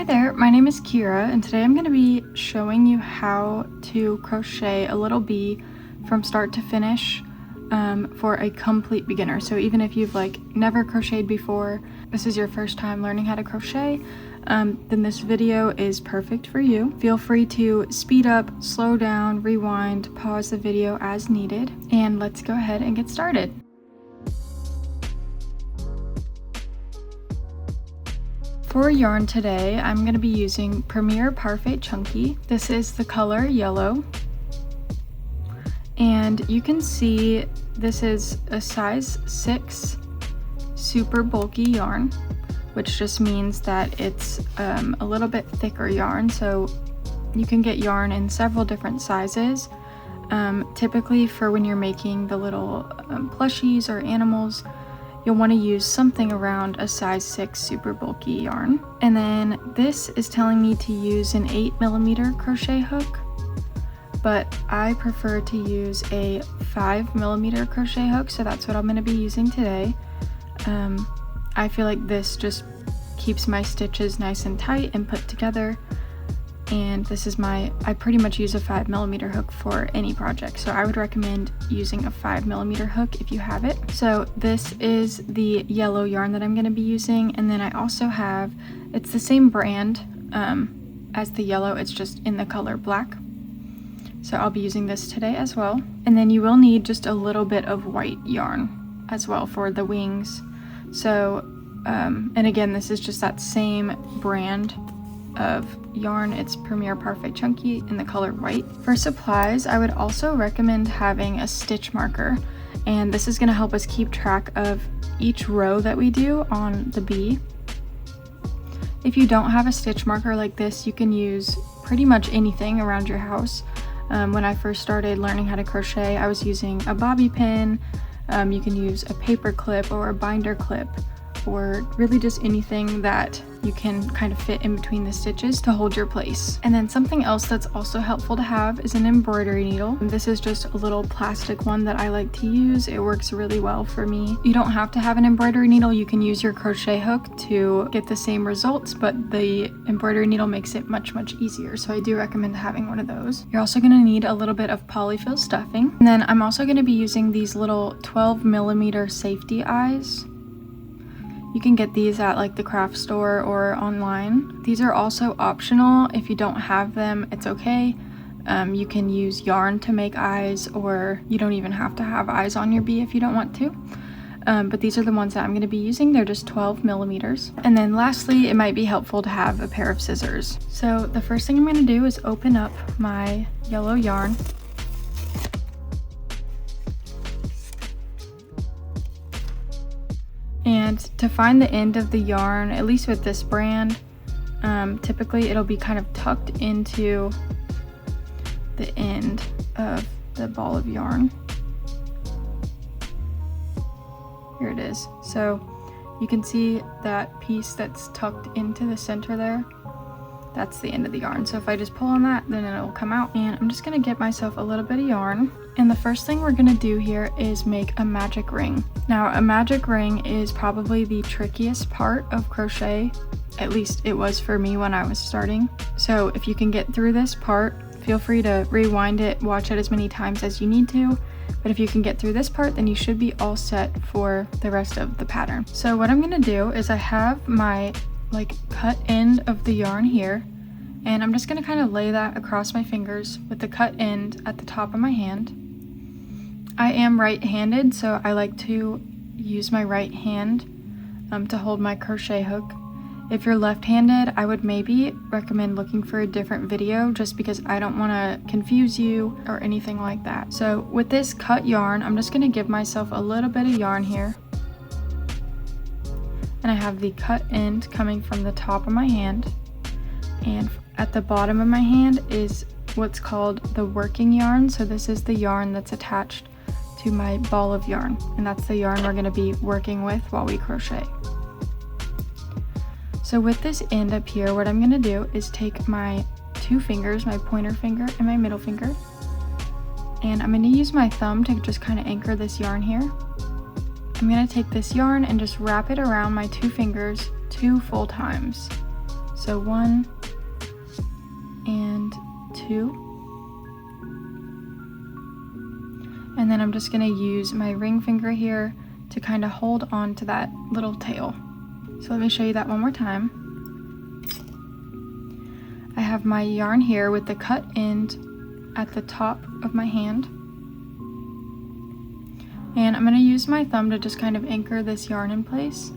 Hi there, my name is Kira and today I'm going to be showing you how to crochet a little bee from start to finish for a complete beginner. So even if you've never crocheted before, this is your first time learning how to crochet, then this video is perfect for you. Feel free to speed up, slow down, rewind, pause the video as needed, and let's go ahead and get started. For yarn today, I'm going to be using Premier Parfait Chunky. This is the color yellow. And you can see this is a size 6 super bulky yarn, which just means that it's a little bit thicker yarn. So you can get yarn in several different sizes. Typically for when you're making the little plushies or animals, you'll want to use something around a size 6 super bulky yarn. And then this is telling me to use an 8mm crochet hook, but I prefer to use a 5mm crochet hook, so that's what I'm going to be using today. I feel like this just keeps my stitches nice and tight and put together. And this is I pretty much use a 5mm hook for any project, so I would recommend using a 5mm hook if you have it. So this is the yellow yarn that I'm going to be using, and then I also have, it's the same brand as the yellow, it's just in the color black. So I'll be using this today as well. And then you will need just a little bit of white yarn as well for the wings. So, and again, this is just that same brand of yarn. It's Premier Parfait Chunky in the color white. For supplies, I would also recommend having a stitch marker, and this is going to help us keep track of each row that we do on the bee. If you don't have a stitch marker like this, you can use pretty much anything around your house. When I first started learning how to crochet, I was using a bobby pin. You can use a paper clip or a binder clip, or really just anything that you can kind of fit in between the stitches to hold your place. And then something else that's also helpful to have is an embroidery needle. This is just a little plastic one that I like to use. It works really well for me. You don't have to have an embroidery needle. You can use your crochet hook to get the same results, but the embroidery needle makes it much easier. So I do recommend having one of those. You're also gonna need a little bit of polyfill stuffing. And then I'm also gonna be using these little 12mm safety eyes. You can get these at the craft store or online. These are also optional. If you don't have them, it's okay. You can use yarn to make eyes, or you don't even have to have eyes on your bee if you don't want to. But these are the ones that I'm going to be using. They're just 12mm. And then lastly, it might be helpful to have a pair of scissors. So the first thing I'm going to do is open up my yellow yarn. And to find the end of the yarn, at least with this brand, typically it'll be kind of tucked into the end of the ball of yarn. Here it is. So you can see that piece that's tucked into the center there. That's the end of the yarn. So if I just pull on that, then it'll come out. And I'm just gonna get myself a little bit of yarn. And the first thing we're gonna do here is make a magic ring. Now, a magic ring is probably the trickiest part of crochet. At least it was for me when I was starting. So if you can get through this part, feel free to rewind it, watch it as many times as you need to. But if you can get through this part, then you should be all set for the rest of the pattern. So what I'm gonna do is I have my cut end of the yarn here, and I'm just gonna kind of lay that across my fingers with the cut end at the top of my hand. I am right-handed, so I like to use my right hand to hold my crochet hook. If you're left-handed, I would maybe recommend looking for a different video, just because I don't want to confuse you or anything like that. So with this cut yarn, I'm just gonna give myself a little bit of yarn here. And I have the cut end coming from the top of my hand, and at the bottom of my hand is what's called the working yarn. So this is the yarn that's attached to my ball of yarn, and that's the yarn we're going to be working with while we crochet. So with this end up here, what I'm going to do is take my two fingers, my pointer finger and my middle finger, and I'm going to use my thumb to just kind of anchor this yarn here. I'm going to take this yarn and just wrap it around my two fingers 2 full times. So 1 and 2. And then I'm just gonna use my ring finger here to kind of hold on to that little tail. So let me show you that one more time. I have my yarn here with the cut end at the top of my hand. And I'm gonna use my thumb to just kind of anchor this yarn in place.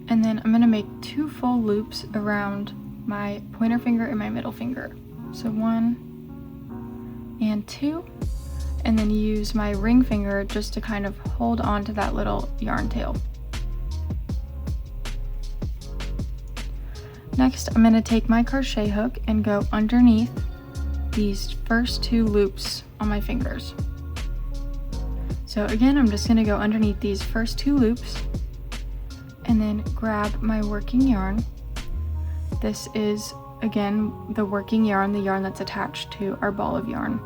And then I'm gonna make 2 full loops around my pointer finger and my middle finger. So 1 and 2. And then use my ring finger just to kind of hold on to that little yarn tail. Next, I'm going to take my crochet hook and go underneath these first 2 loops on my fingers. So again, I'm just going to go underneath these first 2 loops and then grab my working yarn. This is, again, the working yarn, the yarn that's attached to our ball of yarn.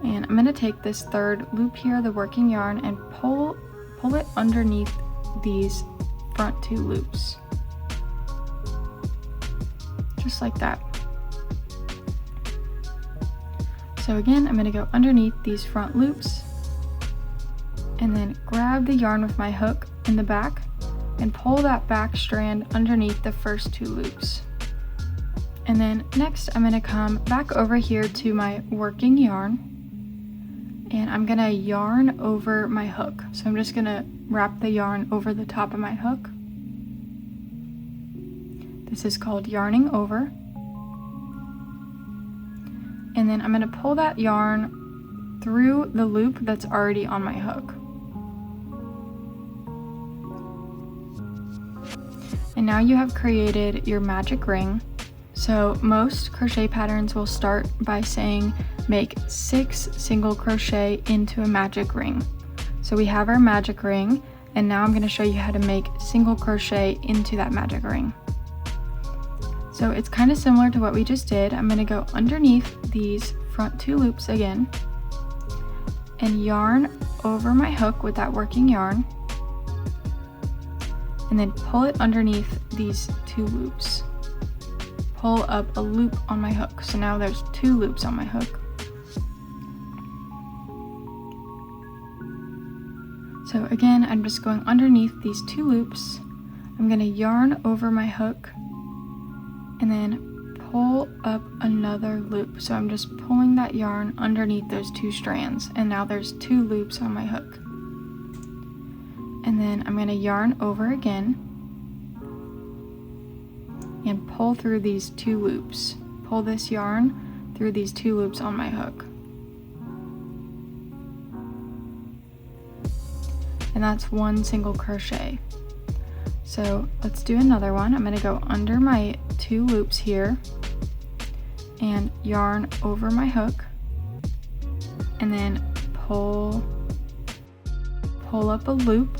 And I'm going to take this 3rd loop here, the working yarn, and pull it underneath these front 2 loops. Just like that. So again, I'm going to go underneath these front loops and then grab the yarn with my hook in the back and pull that back strand underneath the first 2 loops. And then next, I'm going to come back over here to my working yarn. And I'm gonna yarn over my hook. So I'm just gonna wrap the yarn over the top of my hook. This is called yarning over. And then I'm gonna pull that yarn through the loop that's already on my hook. And now you have created your magic ring. So most crochet patterns will start by saying make 6 single crochet into a magic ring. So we have our magic ring, and now I'm going to show you how to make single crochet into that magic ring. So it's kind of similar to what we just did. I'm going to go underneath these front 2 loops again and yarn over my hook with that working yarn, and then pull it underneath these 2 loops. Pull up a loop on my hook. So now there's 2 loops on my hook. So again, I'm just going underneath these 2 loops. I'm going to yarn over my hook and then pull up another loop. So I'm just pulling that yarn underneath those 2 strands, and now there's 2 loops on my hook. And then I'm going to yarn over again and pull through these 2 loops. Pull this yarn through these 2 loops on my hook. And that's 1 single crochet. So let's do another one. I'm going to go under my 2 loops here and yarn over my hook, and then pull up a loop.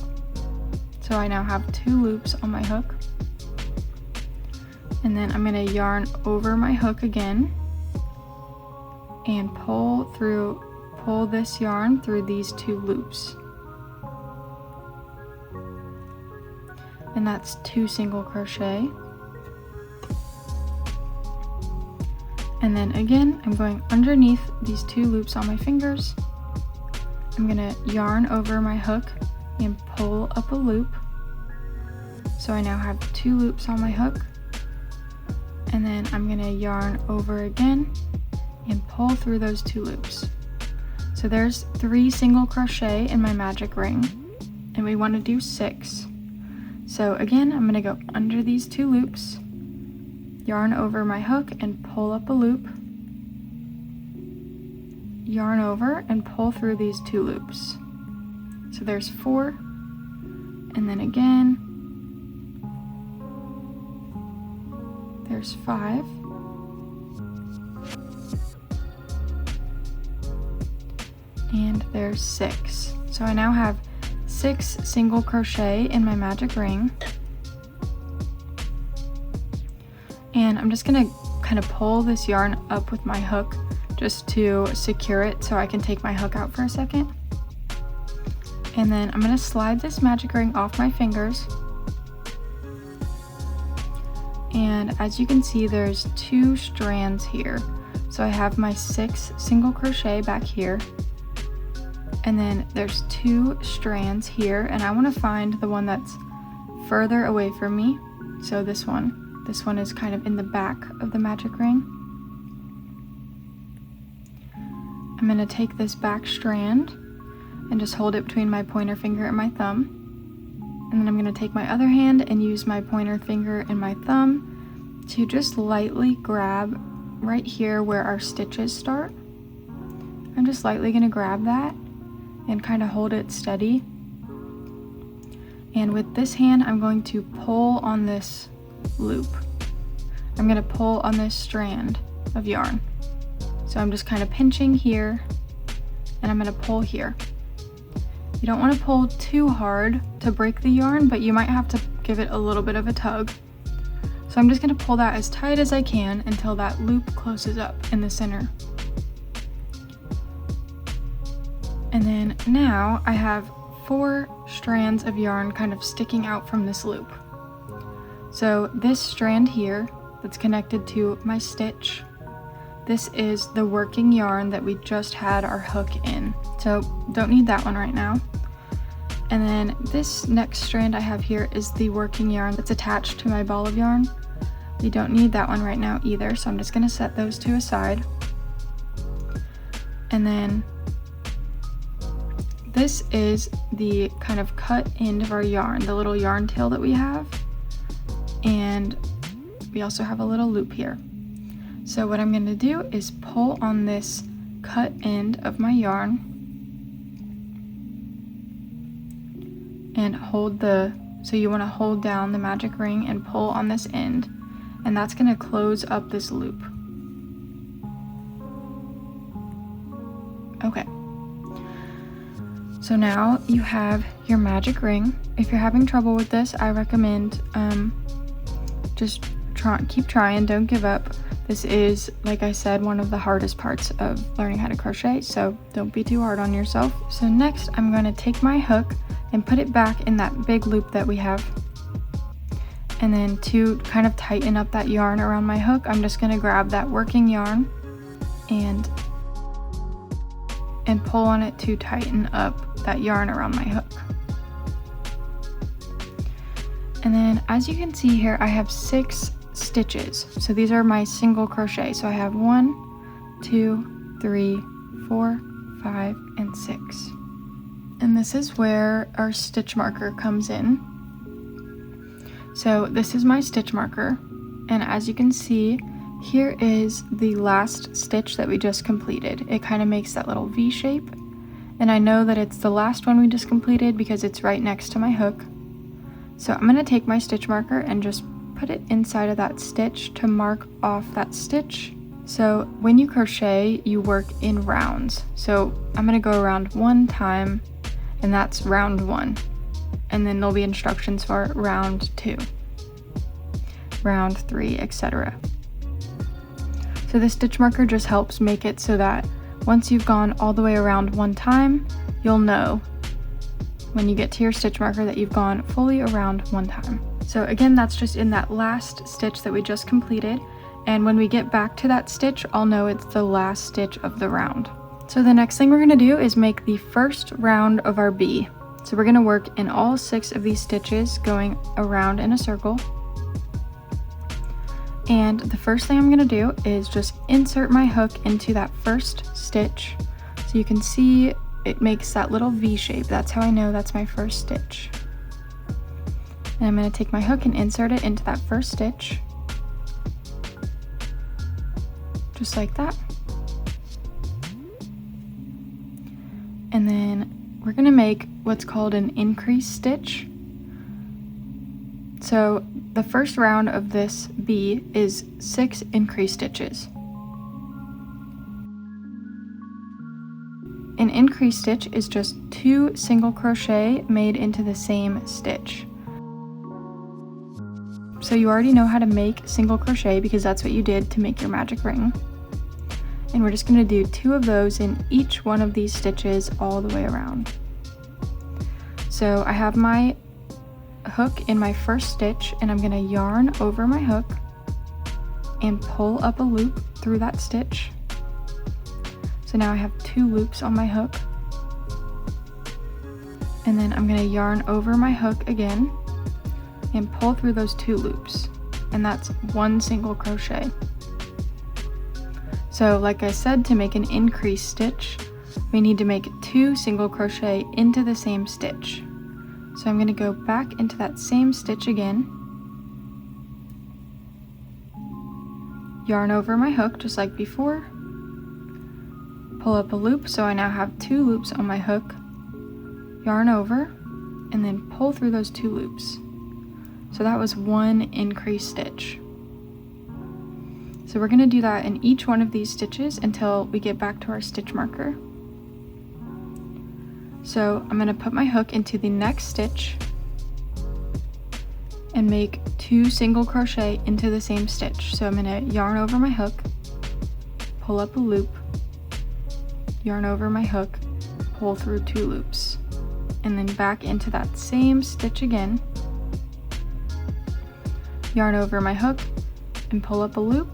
So I now have 2 loops on my hook. And then I'm going to yarn over my hook again and pull this yarn through these 2 loops. And that's 2 single crochet. And then again, I'm going underneath these 2 loops on my fingers. I'm going to yarn over my hook and pull up a loop. So I now have 2 loops on my hook. And then I'm going to yarn over again and pull through those 2 loops. So there's 3 single crochet in my magic ring, and we want to do 6. So again, I'm going to go under these 2 loops, yarn over my hook and pull up a loop, yarn over and pull through these 2 loops. So there's 4, and then again, there's 5, and there's 6. So I now have 6 single crochet in my magic ring. And I'm just gonna kind of pull this yarn up with my hook just to secure it so I can take my hook out for a second. And then I'm gonna slide this magic ring off my fingers. And as you can see, there's 2 strands here. So I have my 6 single crochet back here, and then there's 2 strands here, and I want to find the one that's further away from me. So this one is kind of in the back of the magic ring. I'm going to take this back strand and just hold it between my pointer finger and my thumb. And then I'm going to take my other hand and use my pointer finger and my thumb to just lightly grab right here where our stitches start. I'm just lightly going to grab that and kind of hold it steady. And with this hand, I'm going to pull on this loop. I'm going to pull on this strand of yarn. So I'm just kind of pinching here, and I'm going to pull here. You don't want to pull too hard to break the yarn, but you might have to give it a little bit of a tug. So I'm just going to pull that as tight as I can until that loop closes up in the center. And then now I have 4 strands of yarn kind of sticking out from this loop. So this strand here that's connected to my stitch, this is the working yarn that we just had our hook in. So don't need that one right now. And then this next strand I have here is the working yarn that's attached to my ball of yarn. We don't need that one right now either, so I'm just going to set those 2 aside. And then this is the kind of cut end of our yarn, the little yarn tail that we have. And we also have a little loop here. So what I'm going to do is pull on this cut end of my yarn and hold so you want to hold down the magic ring and pull on this end, and that's going to close up this loop. Okay. So now you have your magic ring. If you're having trouble with this, I recommend just keep trying, don't give up. This is, like I said, one of the hardest parts of learning how to crochet, so don't be too hard on yourself. So next I'm going to take my hook and put it back in that big loop that we have. And then to kind of tighten up that yarn around my hook, I'm just going to grab that working yarn and pull on it to tighten up that yarn around my hook. And then as you can see here, I have 6 stitches. So these are my single crochet. So I have 1, 2, 3, 4, 5, and 6. And this is where our stitch marker comes in. So this is my stitch marker, and as you can see, here is the last stitch that we just completed. It kind of makes that little V shape, and I know that it's the last one we just completed because it's right next to my hook. So I'm going to take my stitch marker and just put it inside of that stitch to mark off that stitch. So when you crochet, you work in rounds. So I'm going to go around 1 time, and that's round 1. And then there'll be instructions for round 2, round 3, etc. So the stitch marker just helps make it so that once you've gone all the way around 1 time, you'll know when you get to your stitch marker that you've gone fully around 1 time. So again, that's just in that last stitch that we just completed. And when we get back to that stitch, I'll know it's the last stitch of the round. So the next thing we're going to do is make the first round of our bee. So we're going to work in all 6 of these stitches going around in a circle. And the first thing I'm going to do is just insert my hook into that first stitch. So you can see it makes that little V shape. That's how I know that's my first stitch. And I'm going to take my hook and insert it into that first stitch. Just like that. And then we're going to make what's called an increase stitch. So the first round of this bee is 6 increase stitches. An increase stitch is just 2 single crochet made into the same stitch. So you already know how to make single crochet because that's what you did to make your magic ring. And we're just going to do 2 of those in each one of these stitches all the way around. So I have my hook in my first stitch, and I'm going to yarn over my hook and pull up a loop through that stitch. So now I have 2 loops on my hook. And then I'm going to yarn over my hook again and pull through those 2 loops. And that's 1 single crochet. So like I said, to make an increase stitch, we need to make 2 single crochet into the same stitch. So I'm going to go back into that same stitch again, yarn over my hook just like before, pull up a loop, so I now have 2 loops on my hook, yarn over, and then pull through those 2 loops. So that was 1 increase stitch. So we're going to do that in each one of these stitches until we get back to our stitch marker. So I'm going to put my hook into the next stitch and make 2 single crochet into the same stitch. So I'm going to yarn over my hook, pull up a loop, yarn over my hook, pull through 2 loops, and then back into that same stitch again, yarn over my hook and pull up a loop,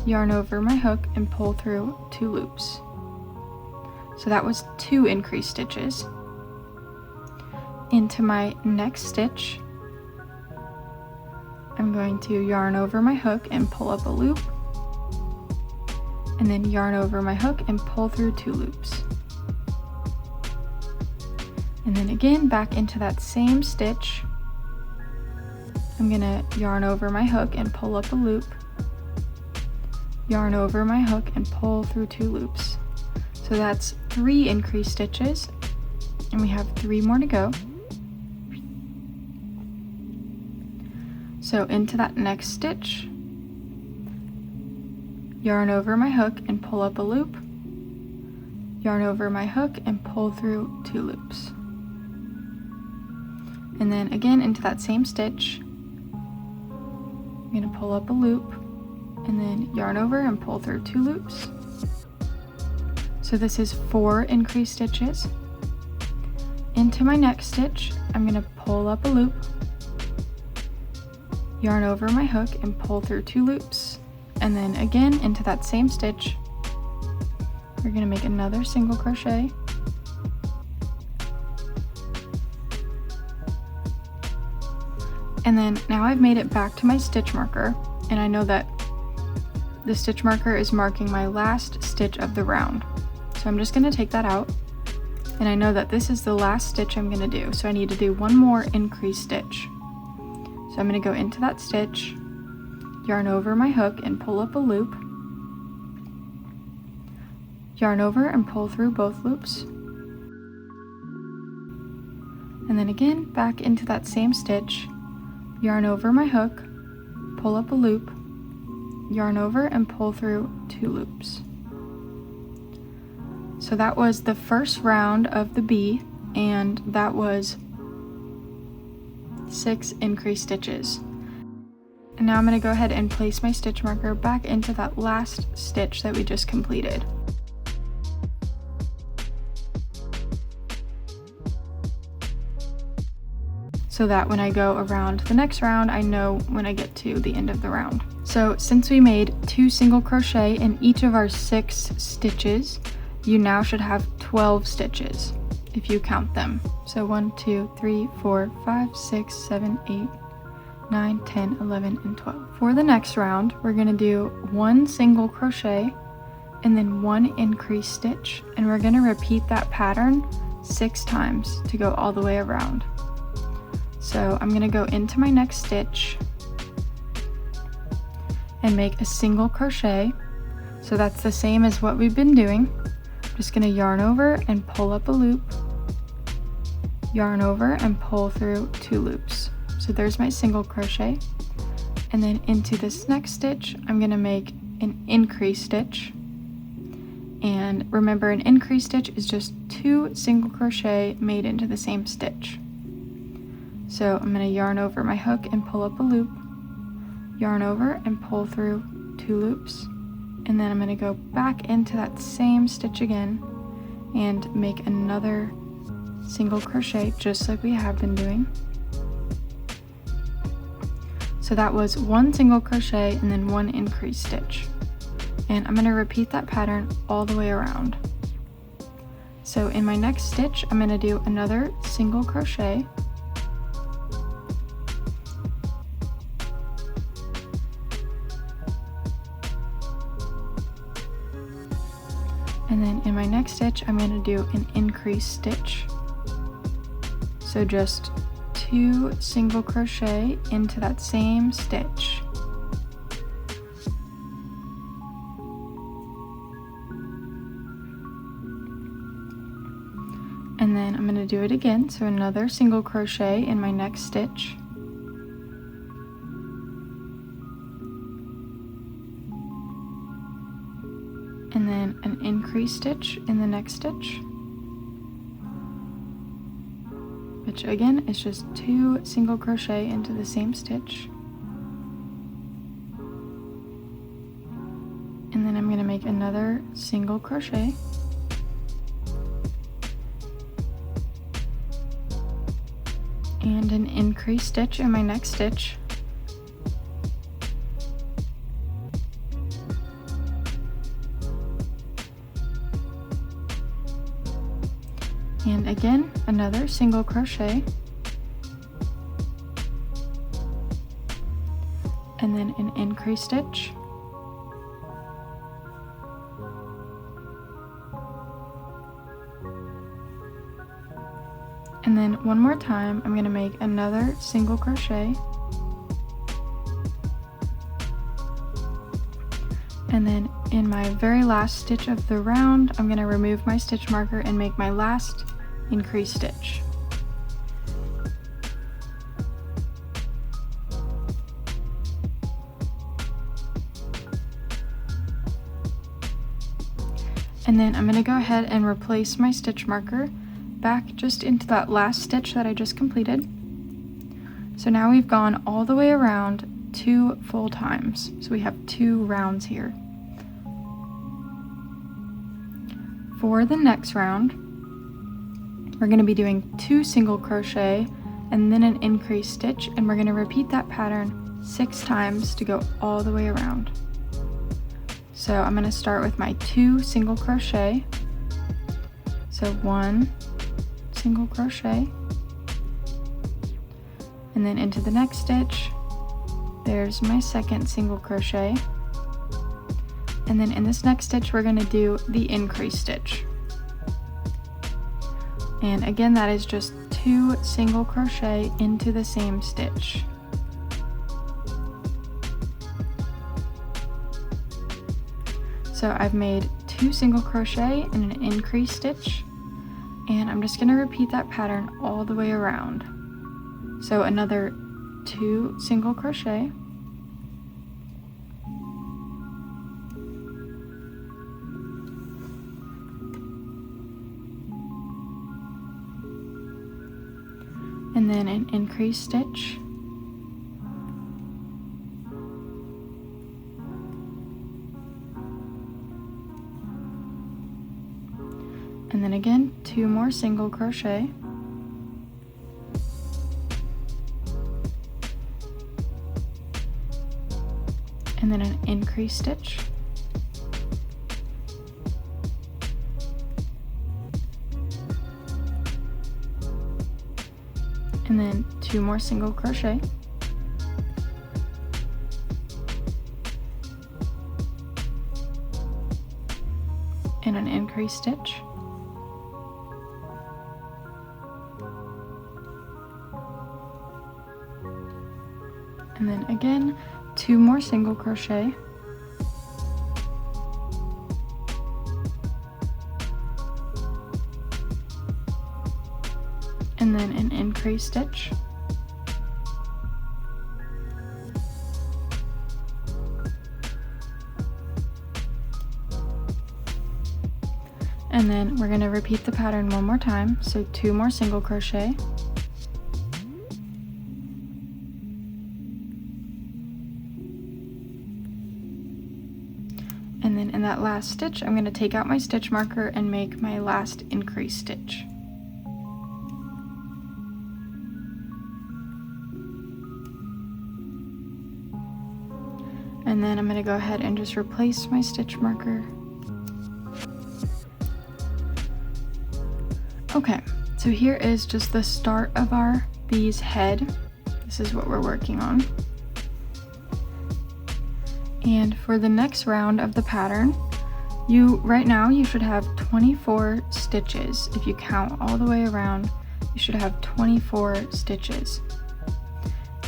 yarn over my hook and pull through 2 loops. So that was 2 increase stitches. Into my next stitch, I'm going to yarn over my hook and pull up a loop, and then yarn over my hook and pull through 2 loops. And then again, back into that same stitch, I'm gonna yarn over my hook and pull up a loop, yarn over my hook and pull through 2 loops. So that's 3 increase stitches, and we have 3 more to go. So into that next stitch, yarn over my hook and pull up a loop, yarn over my hook and pull through 2 loops. And then again into that same stitch, I'm going to pull up a loop and then yarn over and pull through 2 loops. So this is 4 increase stitches. Into my next stitch, I'm going to pull up a loop, yarn over my hook and pull through 2 loops, and then again into that same stitch, we're going to make another single crochet, and then now I've made it back to my stitch marker, and I know that the stitch marker is marking my last stitch of the round. So I'm just going to take that out, and I know that this is the last stitch I'm going to do, so I need to do 1 more increase stitch. So I'm going to go into that stitch, yarn over my hook and pull up a loop, yarn over and pull through both loops, and then again back into that same stitch, yarn over my hook, pull up a loop, yarn over and pull through 2 loops. So that was the first round of the bee, and that was 6 increase stitches. And now I'm going to go ahead and place my stitch marker back into that last stitch that we just completed. So that when I go around the next round, I know when I get to the end of the round. So since we made 2 single crochet in each of our 6 stitches, you now should have 12 stitches if you count them. So 1, 2, 3, 4, 5, 6, 7, 8, 9, 10, 11, and 12. For the next round, we're going to do 1 single crochet and then 1 increase stitch, and we're going to repeat that pattern 6 times to go all the way around. So I'm going to go into my next stitch and make a single crochet. So that's the same as what we've been doing. Just going to yarn over and pull up a loop, yarn over and pull through 2 loops. So there's my single crochet, and then into this next stitch I'm going to make an increase stitch, and remember an increase stitch is just 2 single crochet made into the same stitch. So I'm going to yarn over my hook and pull up a loop, yarn over and pull through 2 loops, and then I'm going to go back into that same stitch again and make another single crochet just like we have been doing. So that was 1 single crochet and then 1 increase stitch. And I'm going to repeat that pattern all the way around. So in my next stitch, I'm going to do another single crochet. And then in my next stitch, I'm going to do an increase stitch. So just 2 single crochet into that same stitch. And then I'm going to do it again, so another single crochet in my next stitch. And then an increase stitch in the next stitch, which again is just 2 single crochet into the same stitch. And then I'm going to make another single crochet. And an increase stitch in my next stitch. And again, another single crochet. And then an increase stitch. And then one more time, I'm going to make another single crochet. And then in my very last stitch of the round, I'm going to remove my stitch marker and make my last increase stitch. And then I'm going to go ahead and replace my stitch marker back just into that last stitch that I just completed. So now we've gone all the way around 2 full times. So we have 2 rounds here. For the next round, we're going to be doing 2 single crochet and then an increase stitch, and we're going to repeat that pattern 6 times to go all the way around. So I'm going to start with my 2 single crochet. So 1 single crochet, and then into the next stitch, there's my second single crochet, and then in this next stitch we're going to do the increase stitch. And again, that is just 2 single crochet into the same stitch. So I've made 2 single crochet and an increase stitch, and I'm just going to repeat that pattern all the way around. So another 2 single crochet, and then an increase stitch, and then again 2 more single crochet, and then an increase stitch, and then 2 more single crochet, and an increase stitch, and then again 2 more single crochet, and then an increase stitch, and then we're going to repeat the pattern one more time. So 2 more single crochet, and then in that last stitch I'm going to take out my stitch marker and make my last increase stitch. And then I'm going to go ahead and just replace my stitch marker. Okay, so here is just the start of our bee's head. This is what we're working on. And for the next round of the pattern, right now you should have 24 stitches. If you count all the way around, you should have 24 stitches.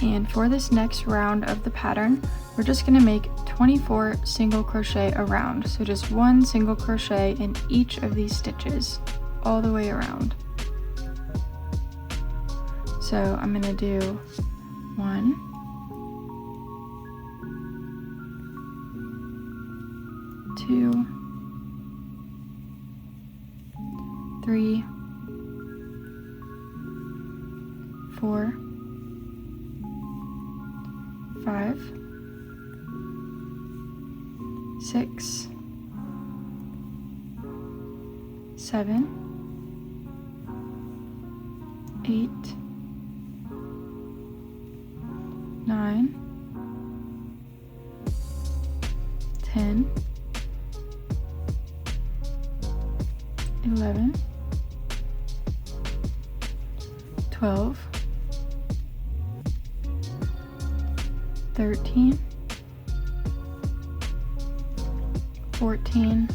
And for this next round of the pattern, we're just going to make 24 single crochet around. So just one single crochet in each of these stitches all the way around. So I'm going to do 1, 2, 3, 4, 5, 6, 7, 8, 9, 10, 11, 12, 13, 14,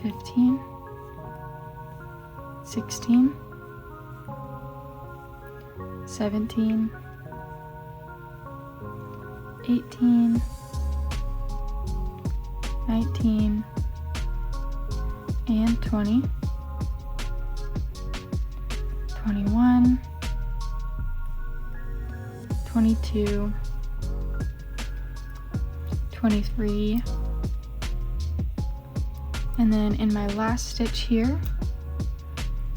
15, 16, 17, 18, 19, and 20, 21, 22, 23, and then in my last stitch here,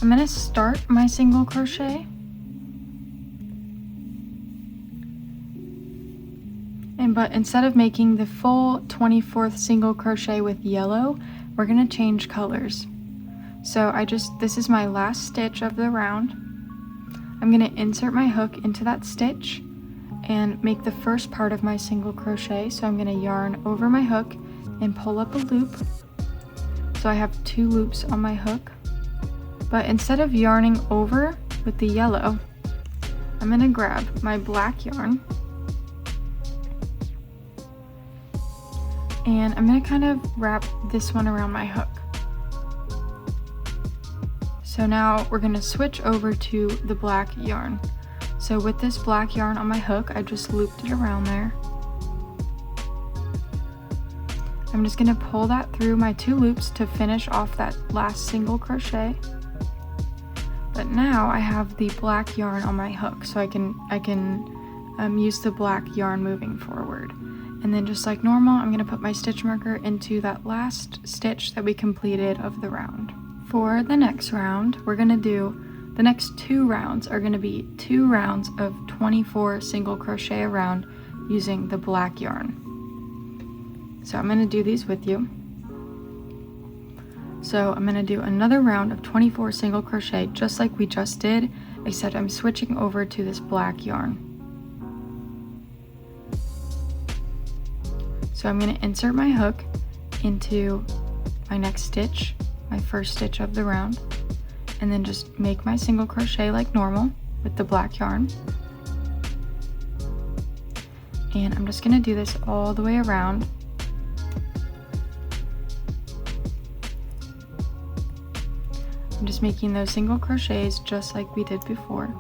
I'm going to start my single crochet but instead of making the full 24th single crochet with yellow, we're going to change colors. So this is my last stitch of the round. I'm going to insert my hook into that stitch and make the first part of my single crochet. So I'm going to yarn over my hook and pull up a loop. So I have 2 loops on my hook. But instead of yarning over with the yellow, I'm going to grab my black yarn and I'm going to kind of wrap this one around my hook. So now we're going to switch over to the black yarn. So with this black yarn on my hook, I just looped it around there. I'm just going to pull that through my 2 loops to finish off that last single crochet. But now I have the black yarn on my hook, so I can use the black yarn moving forward. And then just like normal, I'm going to put my stitch marker into that last stitch that we completed of the round. For the next round, we're going to do, the next 2 rounds are going to be 2 rounds of 24 single crochet around using the black yarn. So I'm going to do these with you. So I'm going to do another round of 24 single crochet just like we just did, except I'm switching over to this black yarn. So I'm going to insert my hook into my next stitch, my first stitch of the round, and then just make my single crochet like normal with the black yarn. And I'm just going to do this all the way around. I'm just making those single crochets just like we did before.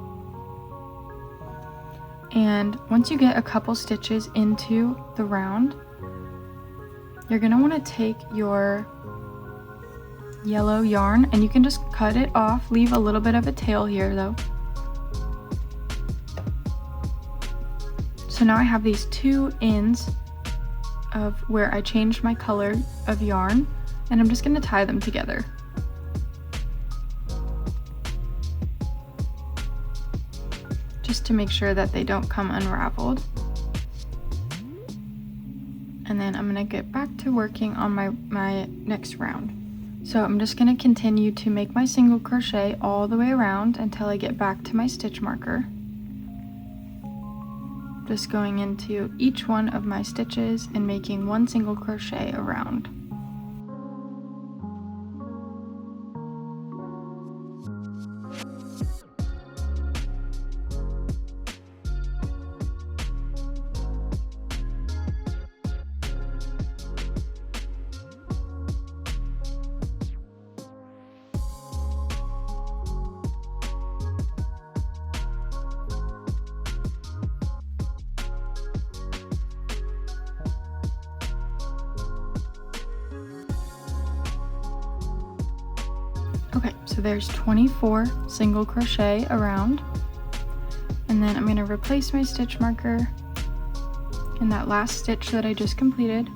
And once you get a couple stitches into the round, you're going to want to take your yellow yarn and you can just cut it off, leave a little bit of a tail here though. So now I have these 2 ends of where I changed my color of yarn, and I'm just going to tie them together. Just to make sure that they don't come unraveled. And then I'm going to get back to working on my next round. So I'm just going to continue to make my single crochet all the way around until I get back to my stitch marker. Just going into each one of my stitches and making one single crochet around. Okay, so there's 24 single crochet around, and then I'm going to replace my stitch marker in that last stitch that I just completed.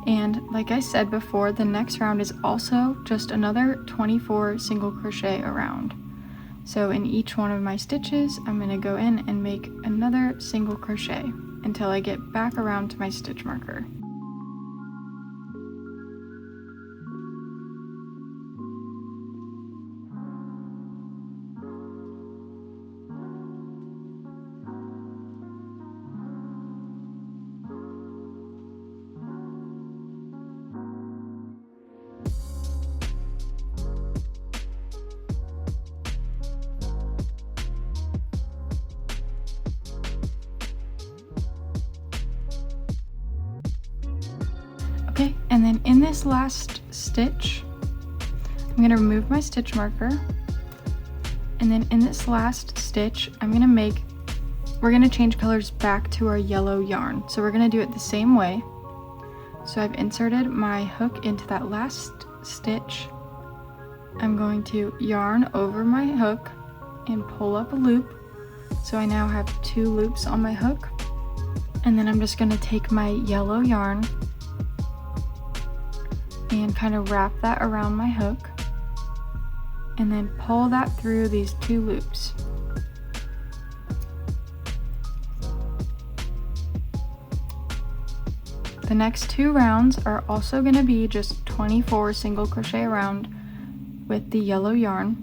And like I said before, the next round is also just another 24 single crochet around. So in each one of my stitches, I'm going to go in and make another single crochet until I get back around to my stitch marker. Okay, and then in this last stitch, I'm going to remove my stitch marker, and then in this last stitch, we're going to change colors back to our yellow yarn. So we're going to do it the same way. So I've inserted my hook into that last stitch. I'm going to yarn over my hook and pull up a loop. So I now have 2 loops on my hook. And then I'm just going to take my yellow yarn and kind of wrap that around my hook, and then pull that through these 2 loops. The next 2 rounds are also going to be just 24 single crochet around with the yellow yarn.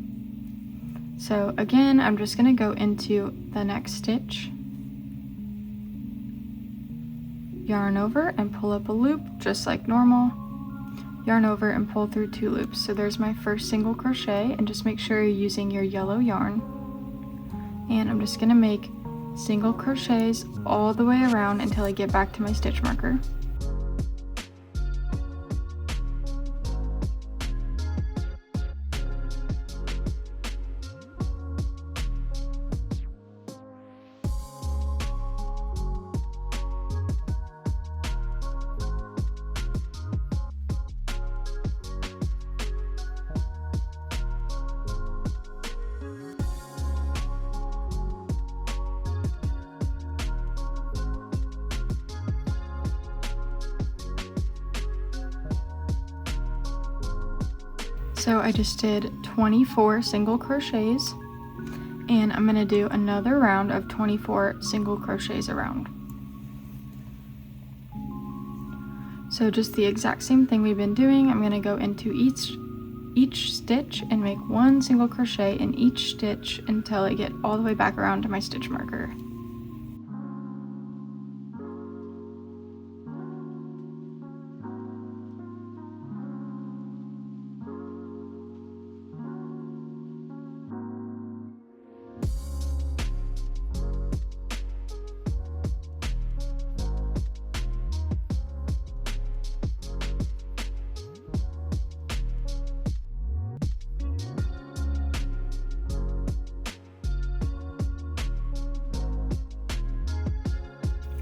So again, I'm just going to go into the next stitch, yarn over and pull up a loop just like normal, yarn over and pull through 2 loops. So there's my first single crochet, and just make sure you're using your yellow yarn. And I'm just going to make single crochets all the way around until I get back to my stitch marker. So I just did 24 single crochets, and I'm going to do another round of 24 single crochets around. So just the exact same thing we've been doing. I'm going to go into each stitch and make 1 single crochet in each stitch until I get all the way back around to my stitch marker.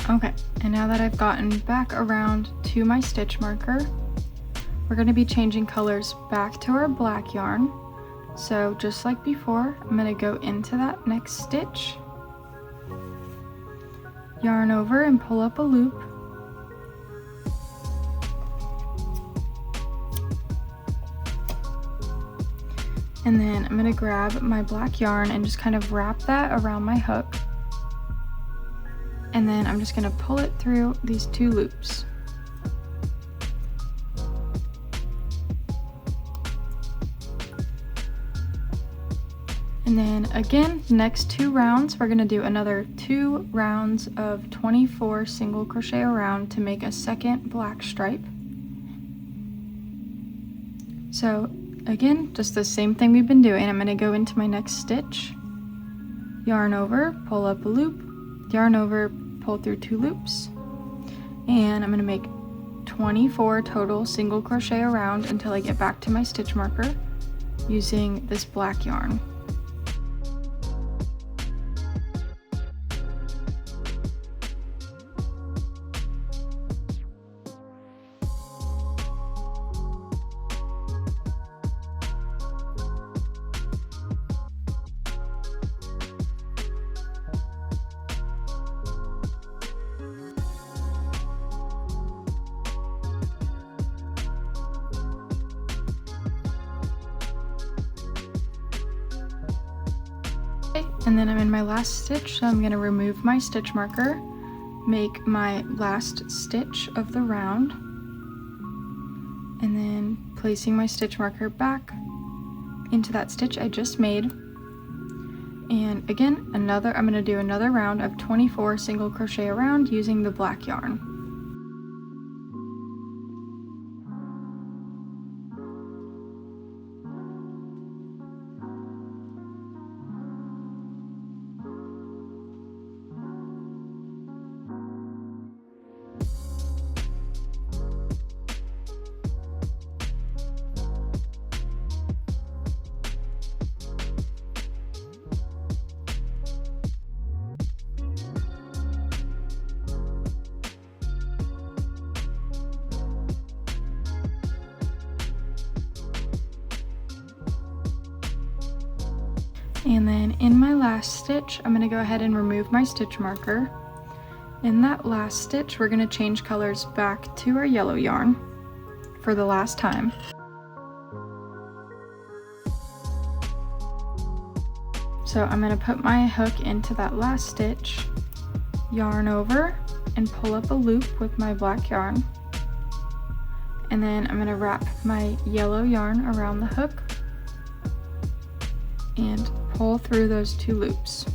Okay, and now that I've gotten back around to my stitch marker, we're going to be changing colors back to our black yarn. So just like before, I'm going to go into that next stitch, yarn over and pull up a loop, and then I'm going to grab my black yarn and just kind of wrap that around my hook. And then I'm just going to pull it through these 2 loops. And then again, the next 2 rounds, we're gonna do another 2 rounds of 24 single crochet around to make a second black stripe. So again, just the same thing we've been doing. I'm gonna go into my next stitch, yarn over, pull up a loop, yarn over, pull through 2 loops, and I'm gonna make 24 total single crochet around until I get back to my stitch marker using this black yarn. And then I'm in my last stitch, so I'm going to remove my stitch marker, make my last stitch of the round, and then placing my stitch marker back into that stitch I just made. And again, I'm going to do another round of 24 single crochet around using the black yarn. And then in my last stitch, I'm going to go ahead and remove my stitch marker. In that last stitch, we're going to change colors back to our yellow yarn for the last time. So I'm going to put my hook into that last stitch, yarn over, and pull up a loop with my black yarn. And then I'm going to wrap my yellow yarn around the hook and pull through those 2 loops.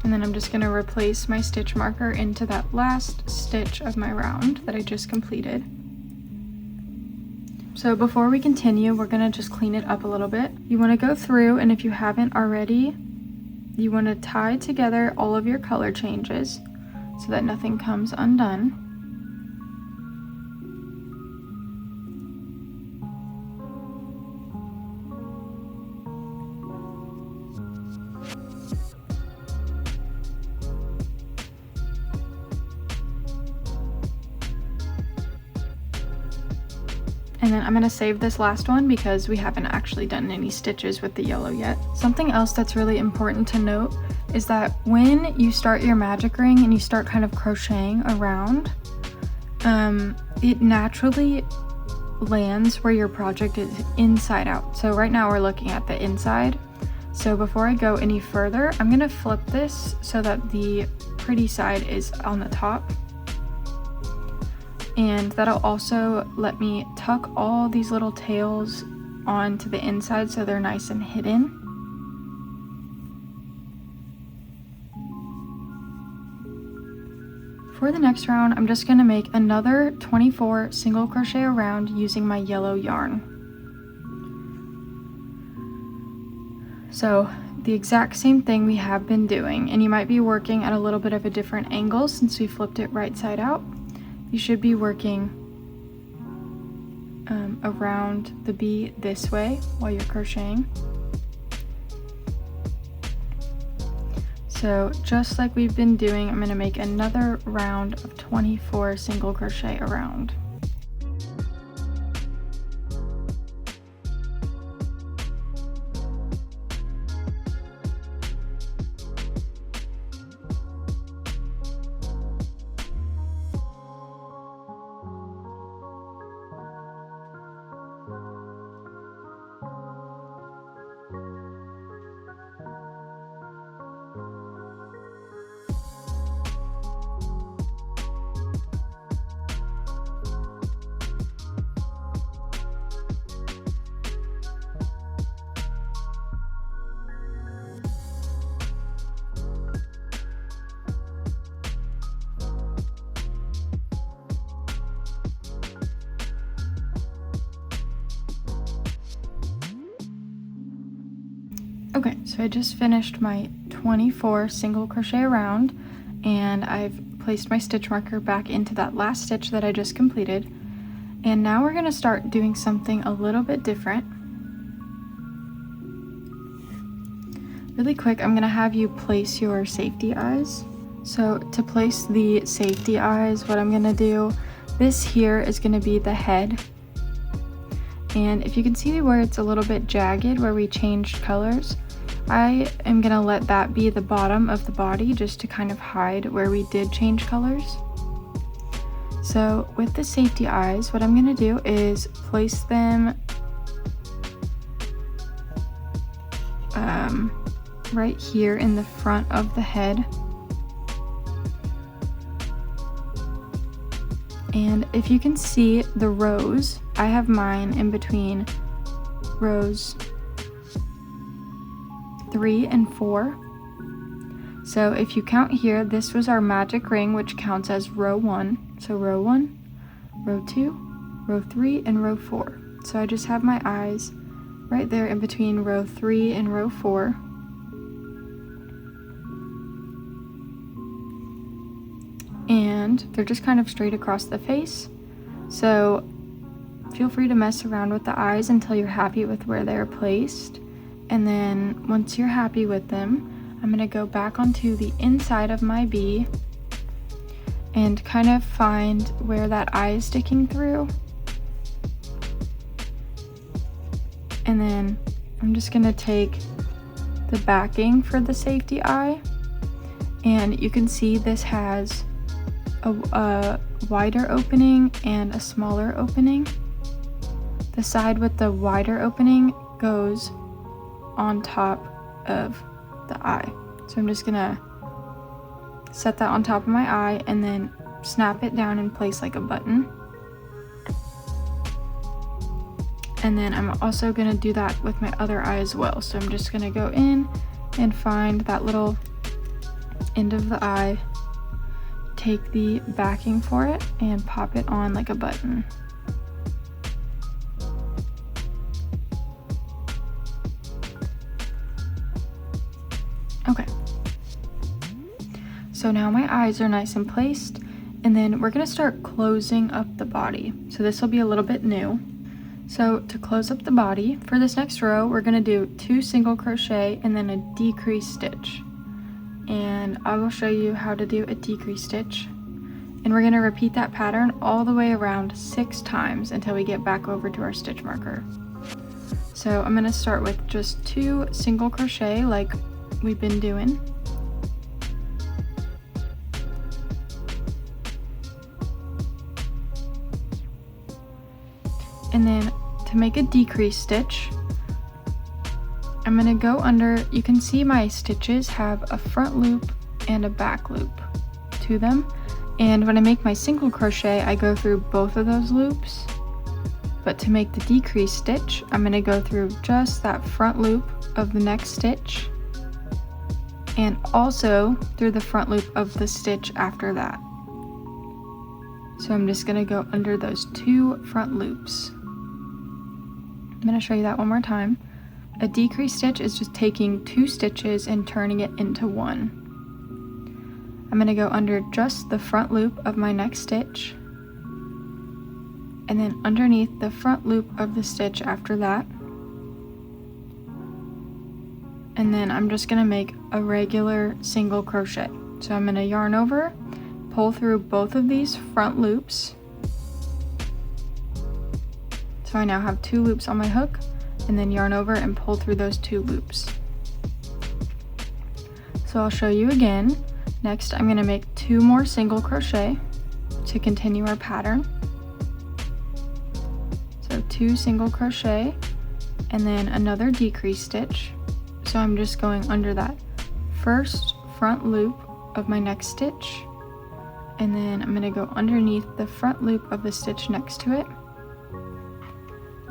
And then I'm just going to replace my stitch marker into that last stitch of my round that I just completed. So before we continue, we're going to just clean it up a little bit. You want to go through, and if you haven't already, you want to tie together all of your color changes so that nothing comes undone. And then I'm going to save this last one because we haven't actually done any stitches with the yellow yet. Something else that's really important to note is that when you start your magic ring and you start kind of crocheting around, it naturally lands where your project is inside out. So right now we're looking at the inside. So before I go any further, I'm going to flip this so that the pretty side is on the top. And that'll also let me tuck all these little tails onto the inside so they're nice and hidden. For the next round, I'm just going to make another 24 single crochet around using my yellow yarn. So the exact same thing we have been doing, and you might be working at a little bit of a different angle since we flipped it right side out. You should be working around the bee this way while you're crocheting. So just like we've been doing, I'm going to make another round of 24 single crochet around. Okay, so I just finished my 24 single crochet round, and I've placed my stitch marker back into that last stitch that I just completed. And now we're going to start doing something a little bit different. Really quick, I'm going to have you place your safety eyes. So to place the safety eyes, what I'm going to do, this here is going to be the head. And if you can see where it's a little bit jagged, where we changed colors, I am going to let that be the bottom of the body just to kind of hide where we did change colors. So with the safety eyes, what I'm going to do is place them right here in the front of the head. And if you can see the rows, I have mine in between rows 3 and 4. So if you count here, this was our magic ring, which counts as row 1. So row 1, row 2, row 3, and row 4. So I just have my eyes right there in between row 3 and row 4. And they're just kind of straight across the face. So feel free to mess around with the eyes until you're happy with where they're placed. And then once you're happy with them, I'm going to go back onto the inside of my bee and kind of find where that eye is sticking through. And then I'm just going to take the backing for the safety eye. And you can see this has a wider opening and a smaller opening. The side with the wider opening goes on top of the eye. So I'm just gonna set that on top of my eye and then snap it down in place like a button. And then I'm also gonna do that with my other eye as well. So I'm just gonna go in and find that little end of the eye, take the backing for it, and pop it on like a button. Okay. So now my eyes are nice and placed, and then we're gonna start closing up the body. So this will be a little bit new. So to close up the body, for this next row, we're gonna do 2 single crochet and then a decrease stitch. And I will show you how to do a decrease stitch. And we're gonna repeat that pattern all the way around 6 times until we get back over to our stitch marker. So I'm gonna start with just 2 single crochet like we've been doing. And then to make a decrease stitch, I'm gonna go under, you can see my stitches have a front loop and a back loop to them. And when I make my single crochet, I go through both of those loops. But to make the decrease stitch, I'm gonna go through just that front loop of the next stitch and also through the front loop of the stitch after that. So I'm just gonna go under those 2 front loops. I'm gonna show you that one more time. A decrease stitch is just taking 2 stitches and turning it into 1. I'm gonna go under just the front loop of my next stitch, and then underneath the front loop of the stitch after that. And then I'm just gonna make a regular single crochet. So I'm gonna yarn over, pull through both of these front loops. So I now have 2 loops on my hook, and then yarn over and pull through those 2 loops. So I'll show you again. Next, I'm gonna make 2 more single crochet to continue our pattern. So 2 single crochet, and then another decrease stitch. So I'm just going under that first front loop of my next stitch, and then I'm gonna go underneath the front loop of the stitch next to it,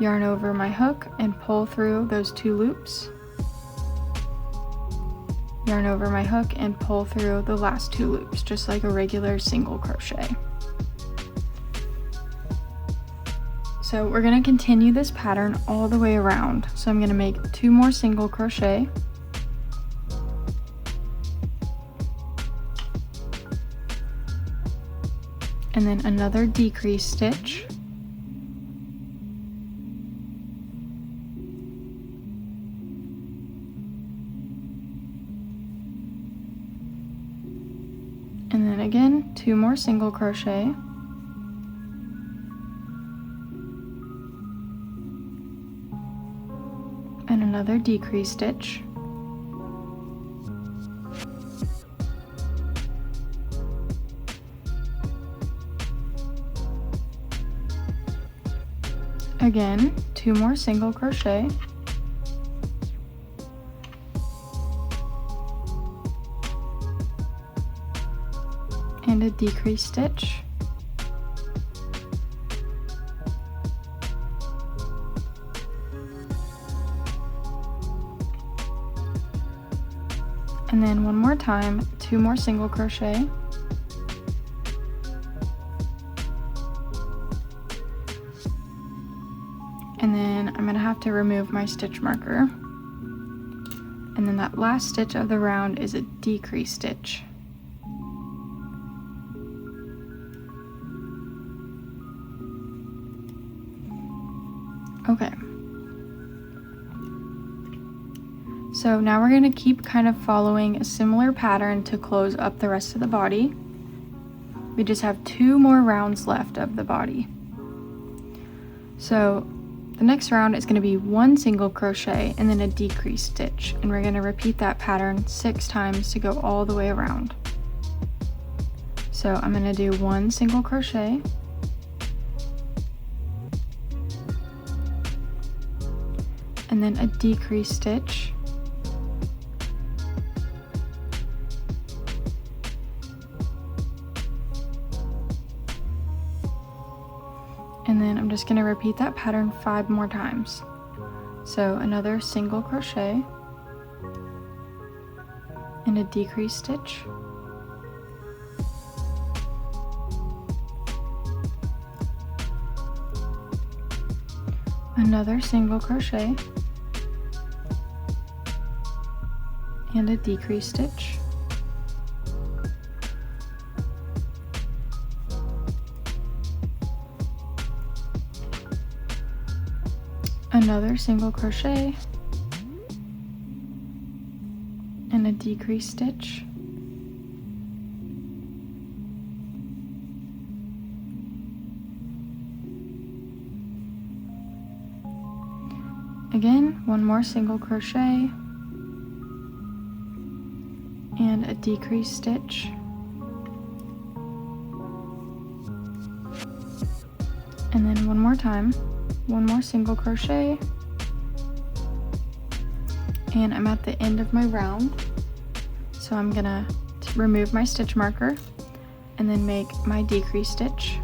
yarn over my hook and pull through those 2 loops, yarn over my hook and pull through the last 2 loops, just like a regular single crochet. So we're going to continue this pattern all the way around. So I'm going to make 2 more single crochet, and then another decrease stitch, and then again 2 more single crochet, and another decrease stitch, again 2 more single crochet, and a decrease stitch, and then one more time 2 more single crochet, and then I'm gonna have to remove my stitch marker, and then that last stitch of the round is a decrease stitch. Okay, so now we're going to keep kind of following a similar pattern to close up the rest of the body. We just have 2 more rounds left of the body. So the next round is going to be 1 single crochet and then a decrease stitch, and we're going to repeat that pattern 6 times to go all the way around. So I'm going to do 1 single crochet, and then a decrease stitch, and then I'm just going to repeat that pattern 5 more times. So another single crochet and a decrease stitch, another single crochet and a decrease stitch, another single crochet and a decrease stitch, again 1 more single crochet and a decrease stitch, and then one more time 1 more single crochet, and I'm at the end of my round, so I'm gonna remove my stitch marker and then make my decrease stitch,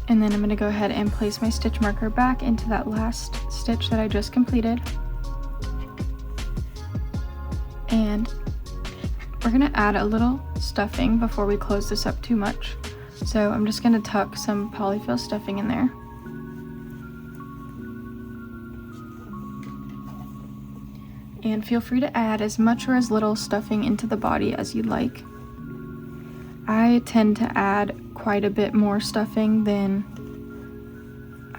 and then I'm going to go ahead and place my stitch marker back into that last stitch that I just completed, and we're going to add a little stuffing before we close this up too much. So I'm just going to tuck some polyfill stuffing in there, and feel free to add as much or as little stuffing into the body as you'd like. I tend to add quite a bit more stuffing than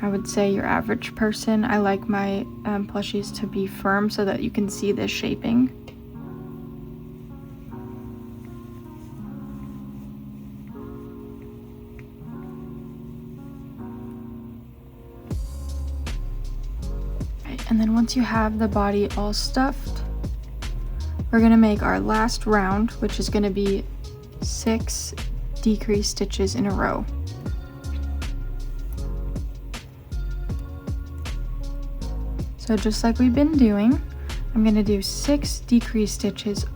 I would say your average person. I like my plushies to be firm so that you can see the shaping. Right, and then once you have the body all stuffed, we're going to make our last round, which is going to be 6 decrease stitches in a row. So just like we've been doing, I'm going to do 6 decrease stitches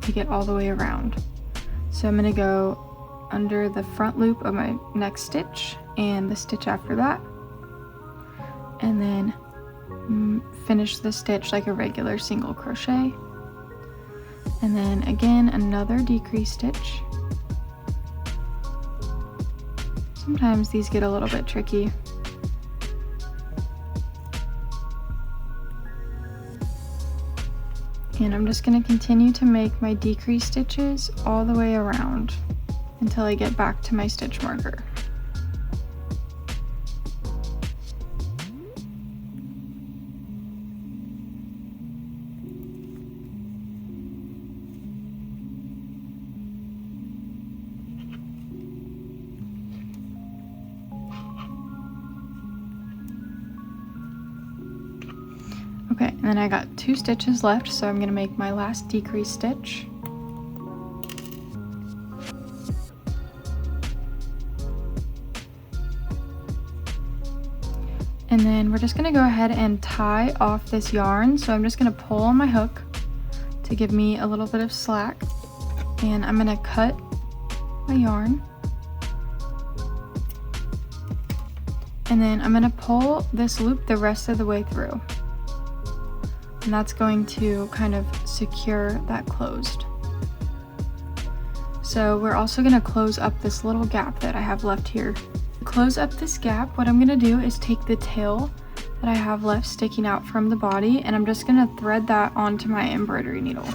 to get all the way around. So I'm going to go under the front loop of my next stitch and the stitch after that, and then finish the stitch like a regular single crochet, and then again another decrease stitch. Sometimes these get a little bit tricky. And I'm just going to continue to make my decrease stitches all the way around until I get back to my stitch marker. Okay, and then I got 2 stitches left, so I'm going to make my last decrease stitch. And then we're just going to go ahead and tie off this yarn. So I'm just going to pull on my hook to give me a little bit of slack. And I'm going to cut my yarn. And then I'm going to pull this loop the rest of the way through. And that's going to kind of secure that closed. So we're also going to close up this little gap that I have left here. To close up this gap, what I'm going to do is take the tail that I have left sticking out from the body, and I'm just going to thread that onto my embroidery needle.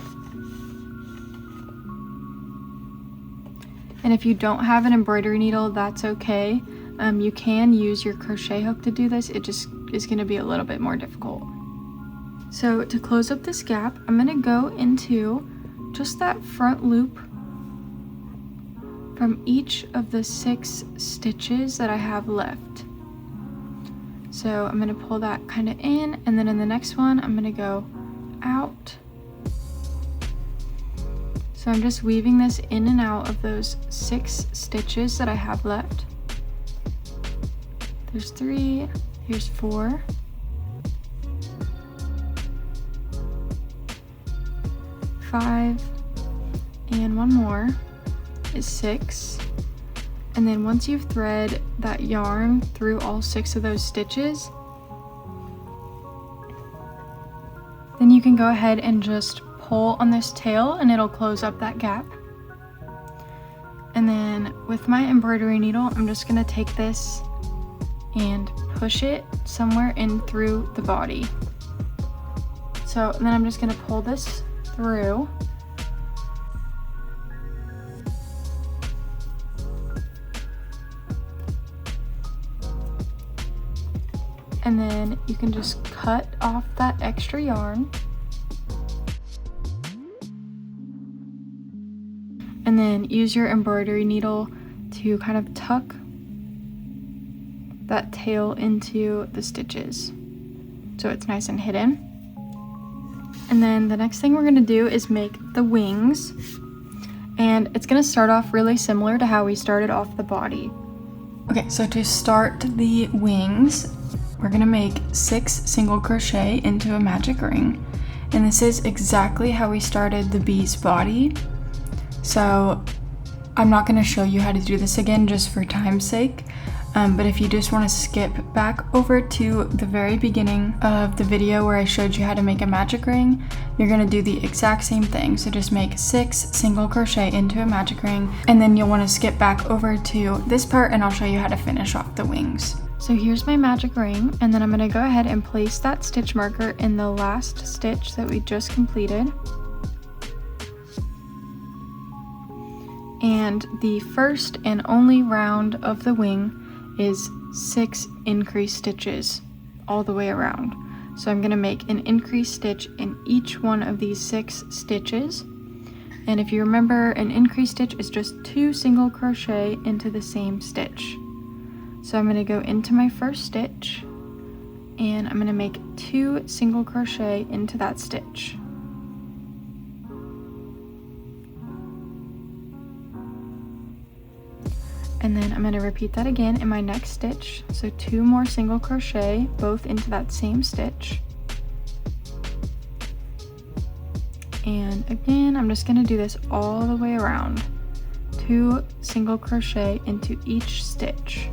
And if you don't have an embroidery needle, that's okay. You can use your crochet hook to do this. It just is going to be a little bit more difficult. So to close up this gap, I'm going to go into just that front loop from each of the 6 stitches that I have left. So I'm going to pull that kind of in, and then in the next one I'm going to go out. So I'm just weaving this in and out of those 6 stitches that I have left. There's 3, here's 4. 5, and one more is 6. And then once you've thread that yarn through all 6 of those stitches, then you can go ahead and just pull on this tail and it'll close up that gap. And then with my embroidery needle, I'm just going to take this and push it somewhere in through the body. So then I'm just going to pull this through. And then you can just cut off that extra yarn. And then use your embroidery needle to kind of tuck that tail into the stitches so it's nice and hidden. And then the next thing we're going to do is make the wings, and it's going to start off really similar to how we started off the body. Okay, so to start the wings, we're going to make 6 single crochet into a magic ring, and this is exactly how we started the bee's body. So I'm not going to show you how to do this again just for time's sake. But if you just want to skip back over to the very beginning of the video where I showed you how to make a magic ring, you're going to do the exact same thing. So just make 6 single crochet into a magic ring, and then you'll want to skip back over to this part and I'll show you how to finish off the wings. So here's my magic ring, and then I'm going to go ahead and place that stitch marker in the last stitch that we just completed. And the first and only round of the wing is 6 increase stitches all the way around. So I'm going to make an increase stitch in each one of these 6 stitches. And if you remember, an increase stitch is just 2 single crochet into the same stitch. So I'm going to go into my first stitch and I'm going to make 2 single crochet into that stitch. And then I'm going to repeat that again in my next stitch. So 2 more single crochet, both into that same stitch. And again, I'm just going to do this all the way around. 2 single crochet into each stitch.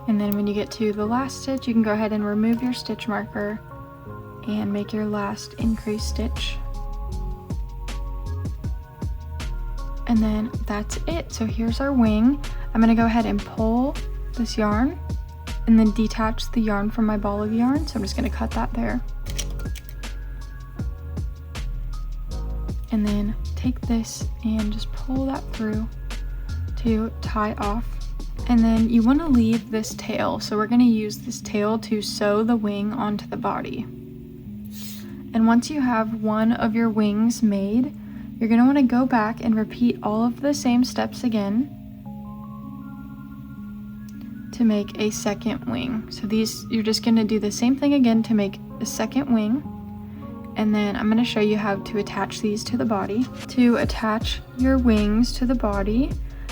And then when you get to the last stitch, you can go ahead and remove your stitch marker and make your last increase stitch. And then that's it. So here's our wing. I'm gonna go ahead and pull this yarn and then detach the yarn from my ball of yarn. So I'm just gonna cut that there. And then take this and just pull that through to tie off. And then you want to leave this tail. So we're going to use this tail to sew the wing onto the body. And once you have one of your wings made, you're going to want to go back and repeat all of the same steps again to make a second wing. So these, you're just going to do the same thing again to make a second wing. And then I'm going to show you how to attach these to the body. To attach your wings to the body,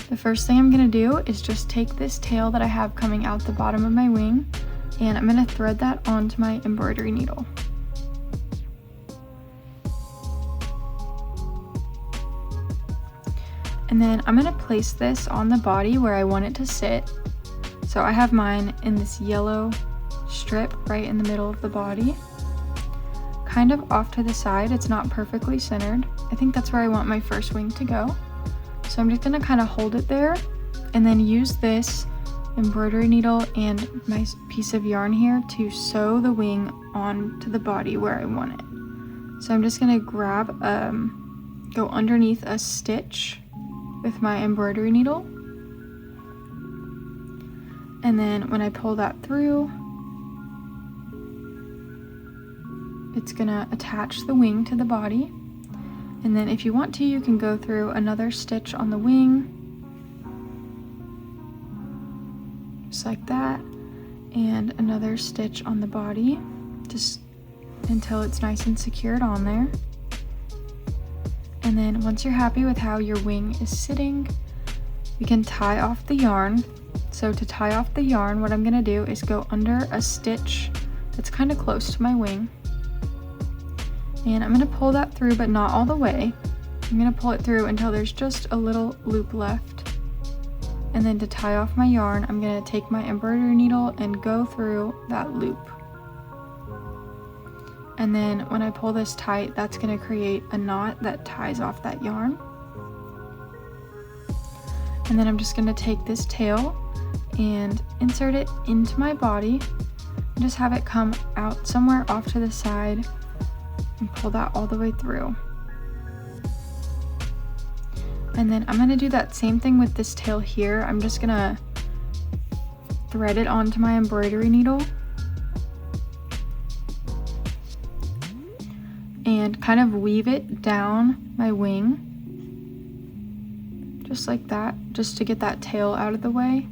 the first thing I'm going to do is just take this tail that I have coming out the bottom of my wing, and I'm going to thread that onto my embroidery needle. And then I'm going to place this on the body where I want it to sit. So I have mine in this yellow strip right in the middle of the body, kind of off to the side. It's not perfectly centered. I think that's where I want my first wing to go. So I'm just gonna kind of hold it there and then use this embroidery needle and my piece of yarn here to sew the wing onto the body where I want it. So I'm just gonna grab, go underneath a stitch with my embroidery needle. And then when I pull that through, it's gonna attach the wing to the body. And then if you want to, you can go through another stitch on the wing, just like that, and another stitch on the body, just until it's nice and secured on there. And then once you're happy with how your wing is sitting, you can tie off the yarn. So to tie off the yarn, what I'm gonna do is go under a stitch that's kind of close to my wing. And I'm going to pull that through, but not all the way. I'm going to pull it through until there's just a little loop left. And then to tie off my yarn, I'm going to take my embroidery needle and go through that loop. And then when I pull this tight, that's going to create a knot that ties off that yarn. And then I'm just going to take this tail and insert it into my body and just have it come out somewhere off to the side and pull that all the way through. And then I'm going to do that same thing with this tail here. I'm just going to thread it onto my embroidery needle and kind of weave it down my wing, just like that, just to get that tail out of the way.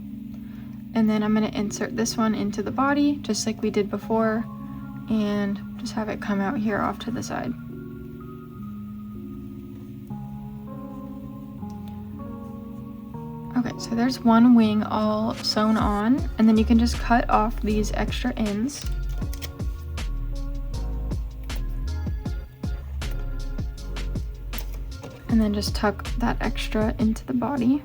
And then I'm going to insert this one into the body, just like we did before, and just have it come out here off to the side. Okay, so there's one wing all sewn on, and then you can just cut off these extra ends. And then just tuck that extra into the body.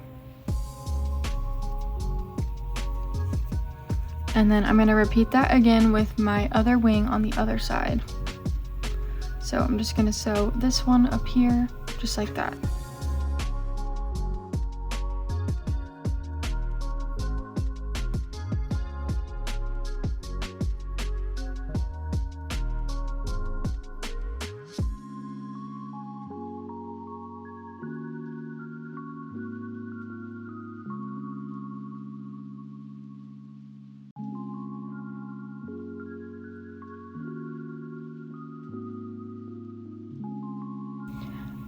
And then I'm going to repeat that again with my other wing on the other side. So I'm just going to sew this one up here, just like that.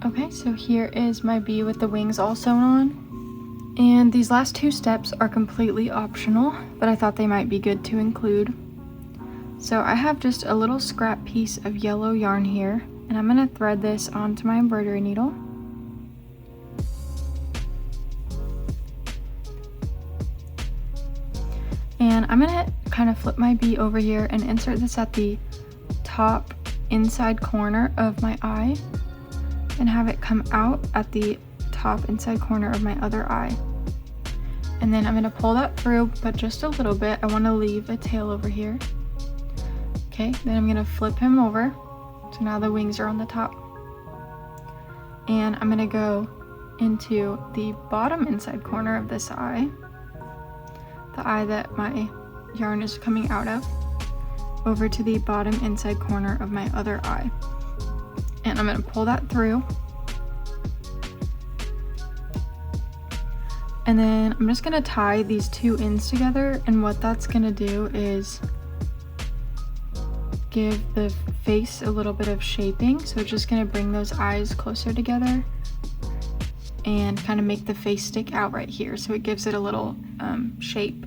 Okay, so here is my bee with the wings all sewn on. And these last two steps are completely optional, but I thought they might be good to include. So I have just a little scrap piece of yellow yarn here, and I'm going to thread this onto my embroidery needle. And I'm going to kind of flip my bee over here and insert this at the top inside corner of my eye, and have it come out at the top inside corner of my other eye. And then I'm going to pull that through, but just a little bit. I want to leave a tail over here. Okay, then I'm going to flip him over. So now the wings are on the top. And I'm going to go into the bottom inside corner of this eye, the eye that my yarn is coming out of, over to the bottom inside corner of my other eye. And I'm going to pull that through. And then I'm just going to tie these two ends together, and what that's going to do is give the face a little bit of shaping. So it's just going to bring those eyes closer together and kind of make the face stick out right here, so it gives it a little shape.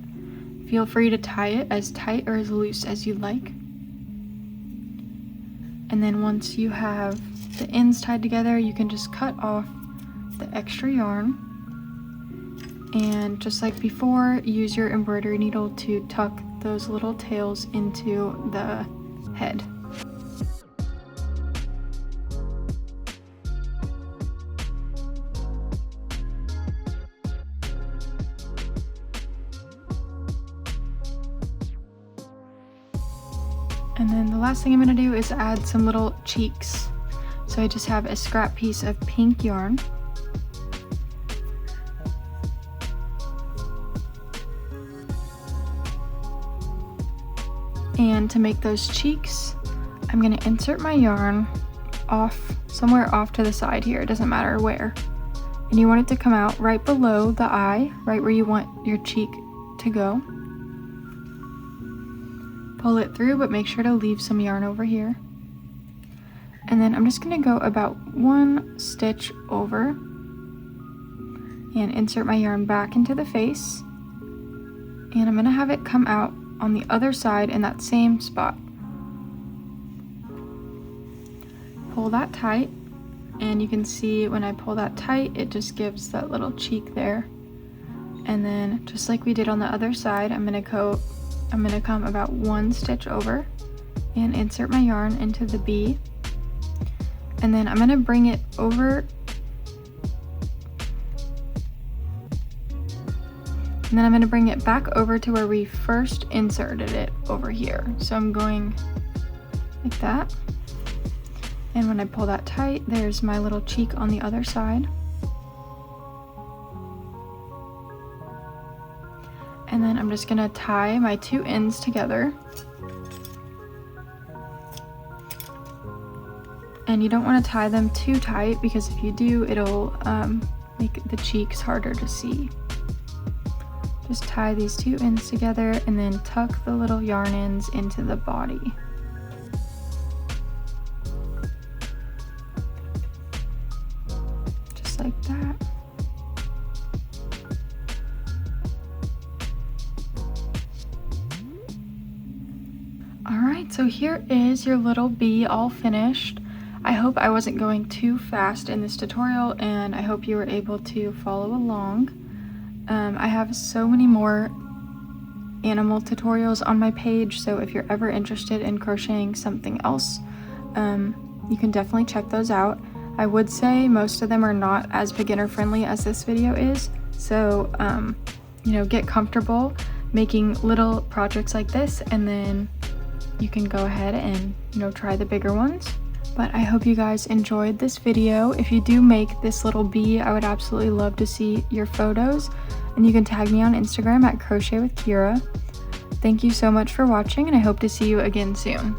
Feel free to tie it as tight or as loose as you like. And then once you have the ends tied together, you can just cut off the extra yarn. And just like before, use your embroidery needle to tuck those little tails into the head. And then the last thing I'm going to do is add some little cheeks. So I just have a scrap piece of pink yarn. And to make those cheeks, I'm going to insert my yarn somewhere off to the side here. It doesn't matter where. And you want it to come out right below the eye, right where you want your cheek to go. Pull it through, but make sure to leave some yarn over here. And then I'm just going to go about 1 stitch over and insert my yarn back into the face. And I'm going to have it come out on the other side in that same spot. Pull that tight, and you can see when I pull that tight, it just gives that little cheek there. And then just like we did on the other side, I'm gonna come about 1 stitch over and insert my yarn into the bee. And then I'm gonna bring it over, and then I'm going to bring it back over to where we first inserted it over here. So I'm going like that. And when I pull that tight, there's my little cheek on the other side. And then I'm just going to tie my two ends together. And you don't want to tie them too tight, because if you do, it'll make the cheeks harder to see. Just tie these two ends together and then tuck the little yarn ends into the body. Just like that. Alright, so here is your little bee all finished. I hope I wasn't going too fast in this tutorial, and I hope you were able to follow along. I have so many more animal tutorials on my page, so if you're ever interested in crocheting something else, you can definitely check those out. I would say most of them are not as beginner friendly as this video is, so you know, get comfortable making little projects like this, and then you can go ahead and, you know, try the bigger ones. But I hope you guys enjoyed this video. If you do make this little bee, I would absolutely love to see your photos, and you can tag me on Instagram at Crochet with Kira. Thank you so much for watching, and I hope to see you again soon.